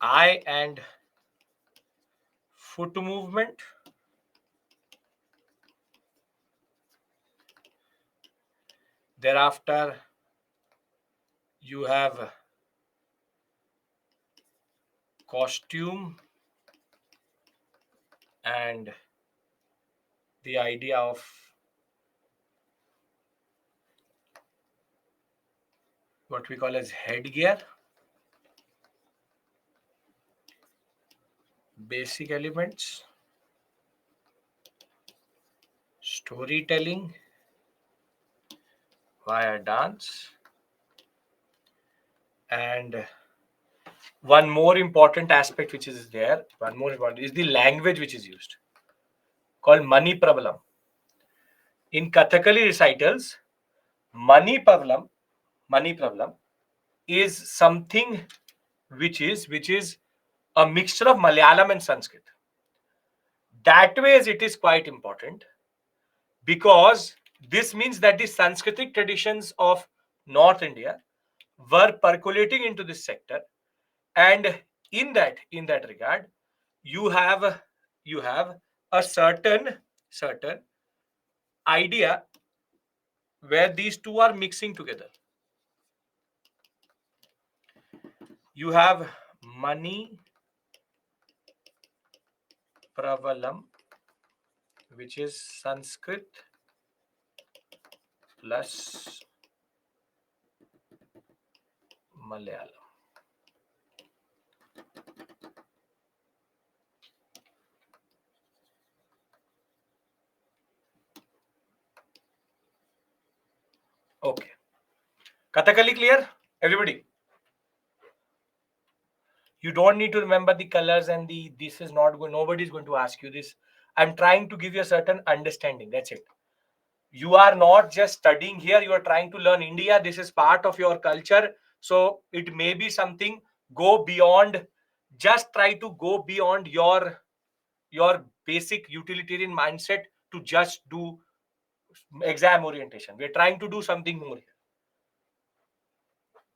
eye and foot movement, thereafter you have costume and the idea of what we call as headgear, basic elements, storytelling via dance, and one more important aspect which is there, one more important is the language which is used, called Mani Prablam. In Kathakali recitals, Mani Prablam is something which is a mixture of Malayalam and Sanskrit. That way, it is quite important because this means that the Sanskritic traditions of North India were percolating into this sector, and in that regard, you have you have a certain idea where these two are mixing together. You have Mani Pravalam, which is Sanskrit plus Malayalam. Okay. Kathakali clear? Everybody? You don't need to remember the colors and this is not going, nobody is going to ask you this. I'm trying to give you a certain understanding. That's it. You are not just studying here, you are trying to learn India. This is part of your culture. So it may be something, go beyond, just try to go beyond your basic utilitarian mindset to just do exam orientation. We're trying to do something more here.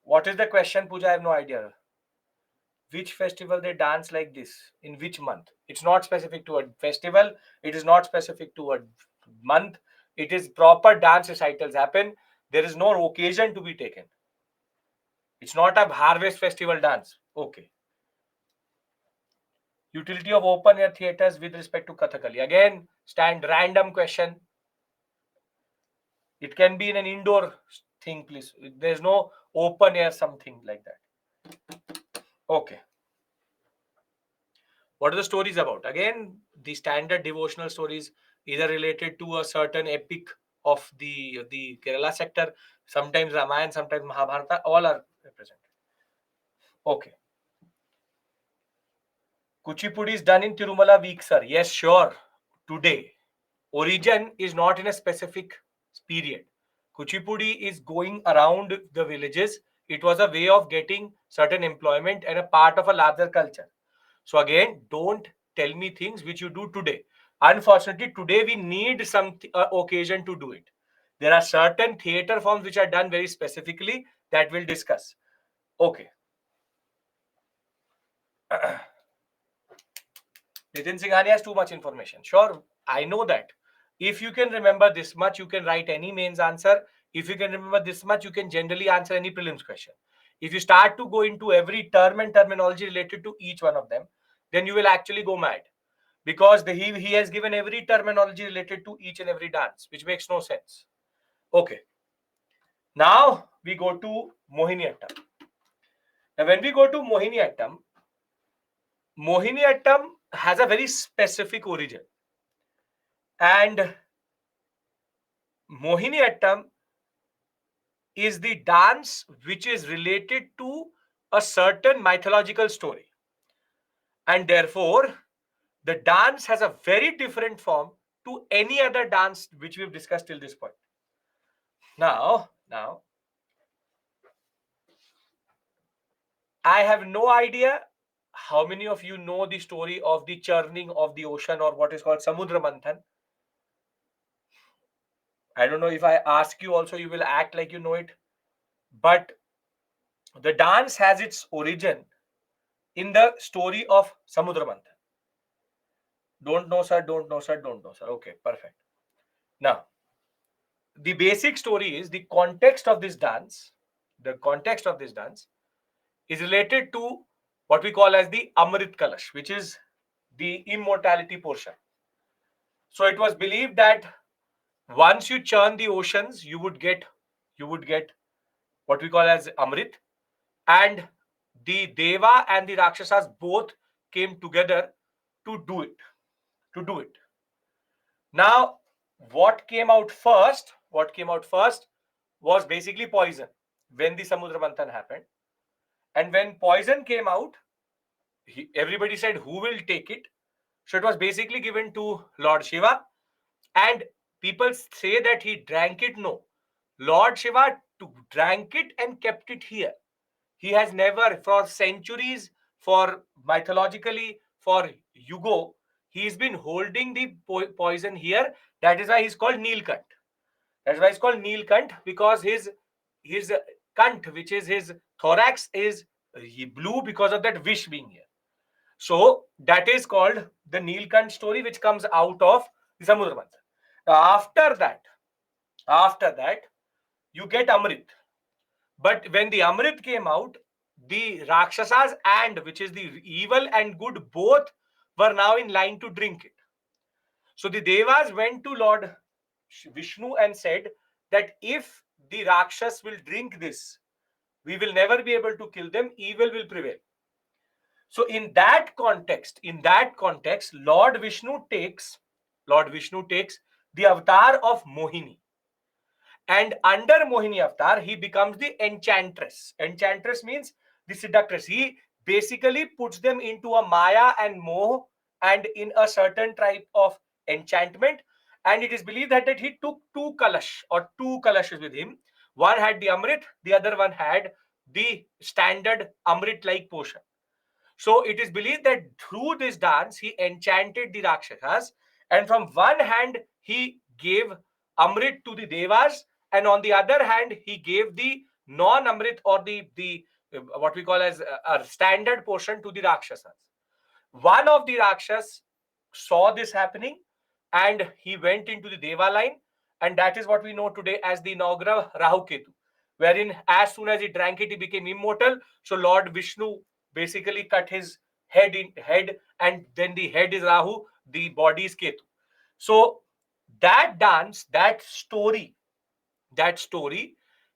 What is the question, Pooja? I have no idea. Which festival they dance like this? In which month? It's not specific to a festival. It is not specific to a month. It is proper dance recitals happen. There is no occasion to be taken. It's not a harvest festival dance. Okay. Utility of open air theaters with respect to Kathakali. Again, stand random question. It can be in an indoor thing, please. There's no open air something like that. Okay. What are the stories about? Again, the standard devotional stories, either related to a certain epic of the Kerala sector, sometimes Ramayana, sometimes Mahabharata, all are represented. Okay. Kuchipudi is done in Tirumala week, sir. Yes, sure. Today. Origin is not in a specific period. Kuchipudi is going around the villages. It was a way of getting certain employment and a part of a larger culture. So again, don't tell me things which you do today. Unfortunately, today we need some occasion to do it. There are certain theater forms which are done very specifically that we'll discuss. Okay. Nitin Singhani has too much information. Sure, I know that. If you can remember this much, you can write any mains answer. If you can remember this much, you can generally answer any prelims question. If you start to go into every term and terminology related to each one of them, then you will actually go mad. Because he has given every terminology related to each and every dance, which makes no sense. Okay. Now we go to Mohiniattam. Now when we go to Mohiniattam, Mohiniattam has a very specific origin. And Mohiniattam is the dance which is related to a certain mythological story. And therefore, the dance has a very different form to any other dance which we've discussed till this point. Now, I have no idea how many of you know the story of the churning of the ocean or what is called Samudra Manthan. I don't know if I ask you also, you will act like you know it. But the dance has its origin in the story of Samudra Manthan. Don't know, sir, don't know, sir, don't know, sir. Okay, perfect. Now, the basic story is the context of this dance. The context of this dance is related to what we call as the Amrit Kalash, which is the immortality portion. So it was believed that once you churn the oceans, you would get what we call as Amrit, and the Deva and the Rakshasas both came together to do it. Now, what came out first? Was basically poison when the Samudra Manthan happened. And when poison came out, everybody said, who will take it? So it was basically given to Lord Shiva. And people say that he drank it. No. Lord Shiva drank it and kept it here. He has never, for centuries, for mythologically, for Yugo, he's been holding the poison here. That is why he's called Neelkant. That's why he's called Neelkant, because his kant, which is his thorax, is blue because of that wish being here. So that is called the Neelkant story, which comes out of the Samudra Manthan. Now, after that, you get Amrit. But when the Amrit came out, the Rakshasas, and which is the evil and good, both were now in line to drink it. So the Devas went to Lord Vishnu and said that if the Rakshas will drink this, we will never be able to kill them, evil will prevail. So in that context, Lord Vishnu takes the avatar of Mohini. And under Mohini avatar, he becomes the enchantress. Enchantress means the seductress. He basically puts them into a Maya and Moh and in a certain type of enchantment. And it is believed that he took two kalashes with him. One had the Amrit, the other one had the standard Amrit-like potion. So it is believed that through this dance, he enchanted the Rakshasas. And from one hand, he gave Amrit to the Devas. And on the other hand, he gave the non-Amrit, or the what we call as a standard portion, to the Rakshasas. One of the Rakshas saw this happening and he went into the Deva line. And that is what we know today as the Nagra Rahu Ketu, wherein as soon as he drank it, he became immortal. So Lord Vishnu basically cut his head, and then the head is Rahu, the body is Ketu. So that dance, that story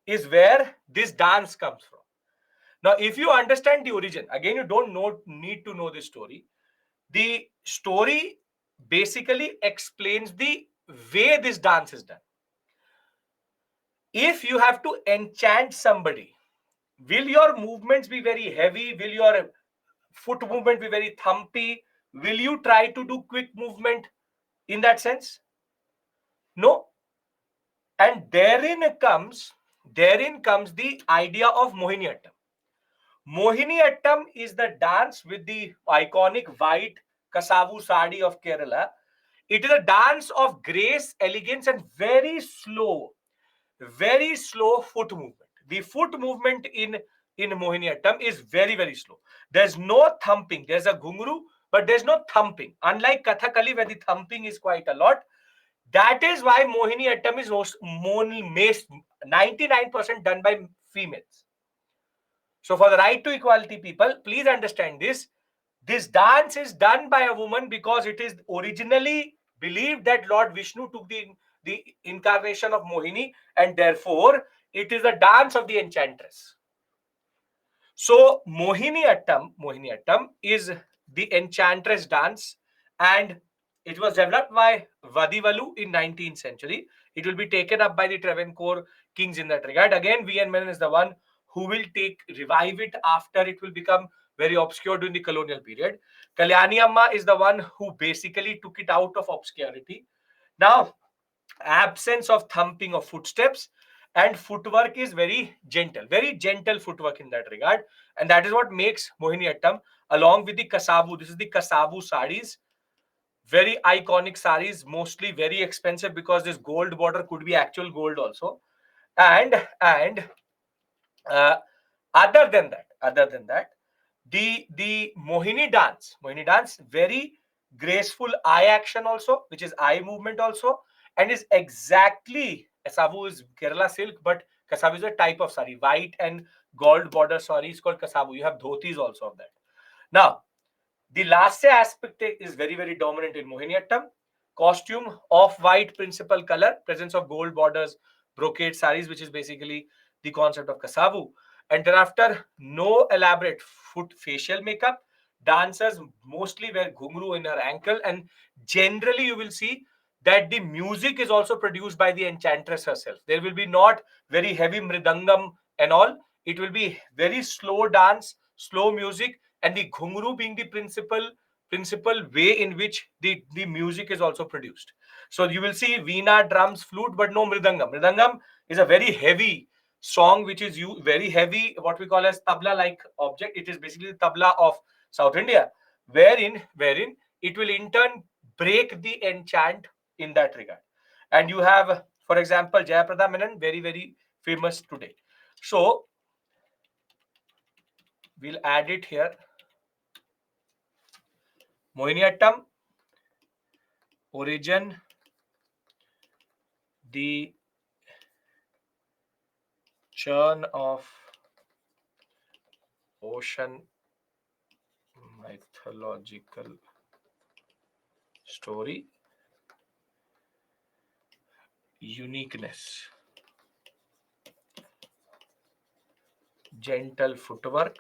is where this dance comes from. Now, if you understand the origin, again, you don't need to know this story. The story basically explains the way this dance is done. If you have to enchant somebody, will your movements be very heavy? Will your foot movement be very thumpy? Will you try to do quick movement in that sense? No. And therein comes the idea of Mohiniattam. Mohiniattam is the dance with the iconic white Kasavu sari of Kerala. It is a dance of grace, elegance, and very slow foot movement. The foot movement in Mohiniattam is very, very slow. There's no thumping. There's a ghungru, but there's no thumping. Unlike Kathakali, where the thumping is quite a lot. That is why Mohiniattam is 99% done by females. So for the right to equality people, please understand this. This dance is done by a woman because it is originally believed that Lord Vishnu took the incarnation of Mohini, and therefore it is a dance of the enchantress. So Mohiniattam is the enchantress dance, and it was developed by Vadivalu in 19th century. It will be taken up by the Travancore kings in that regard. Again, V.N. Menon is the one who will revive it after it will become very obscure during the colonial period. Kalyani Amma is the one who basically took it out of obscurity. Now, absence of thumping of footsteps, and footwork is very gentle footwork in that regard. And that is what makes Mohiniattam, along with the Kasavu. This is the Kasavu saris. Very iconic saris, mostly very expensive because this gold border could be actual gold also. And uh, other than that, the Mohini dance, very graceful eye action also, which is eye movement also, and is exactly, Kasavu is Kerala silk, but Kasavu is a type of sari, white and gold border sari is called Kasavu. You have dhotis also of that. Now, the last aspect is very, very dominant in Mohiniattam. Costume of white principal color, presence of gold borders, brocade saris, which is basically the concept of Kasavu. And thereafter, no elaborate foot facial makeup. Dancers mostly wear ghungru in her ankle, and generally you will see that the music is also produced by the enchantress herself. There will be not very heavy mridangam and all. it will be very slow dance, slow music, and the ghungru being the principal way in which the music is also produced. So you will see veena, drums, flute, but no mridangam. Mridangam is a very heavy song which is very heavy, what we call as tabla like object. It is basically the tabla of South India, wherein it will in turn break the enchant in that regard. And you have, for example, Jayaprada Menon, very famous today. So we'll add it here. Mohiniattam, origin, the churn of ocean, mythological story, uniqueness, gentle footwork,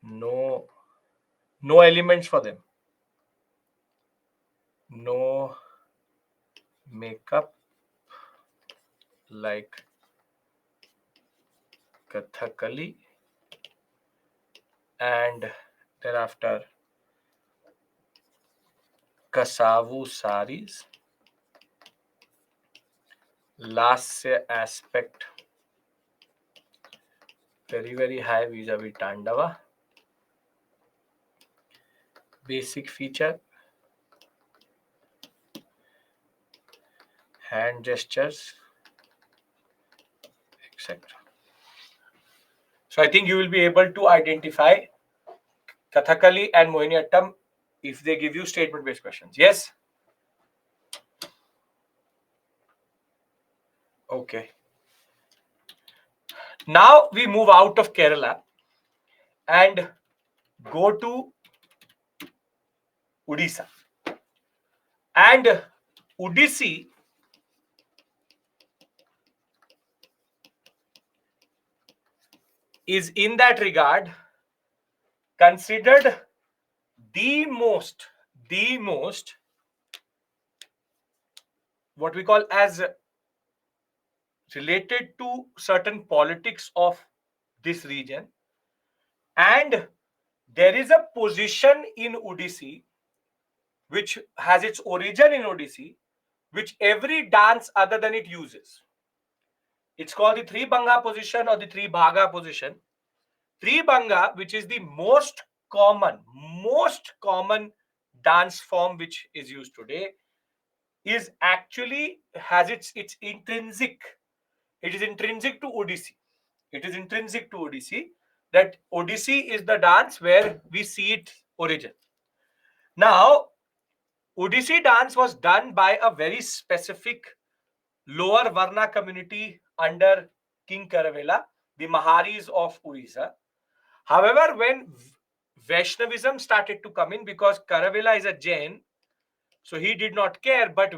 no elements for them, no makeup like Kathakali, and thereafter Kasavu saris, lasya aspect very high vis-a-vis Tandava, basic feature, hand gestures, etc. So I think you will be able to identify Kathakali and Mohiniattam if they give you statement-based questions. Yes? Okay. Now we move out of Kerala and go to Odisha. And Odissi is in that regard considered the most what we call as related to certain politics of this region. And there is a position in Odissi which has its origin in Odissi, which every dance other than it uses. It's called the three banga position or the three bhaga position. Three banga, which is the most common dance form which is used today, is actually has its intrinsic. It is intrinsic to Odissi. It is intrinsic to Odissi that Odissi is the dance where we see its origin. Now, Odissi dance was done by a very specific lower Varna community under King Karavela, the Maharis of Odisha. However, when Vaishnavism started to come in, because Karavela is a Jain, so he did not care, but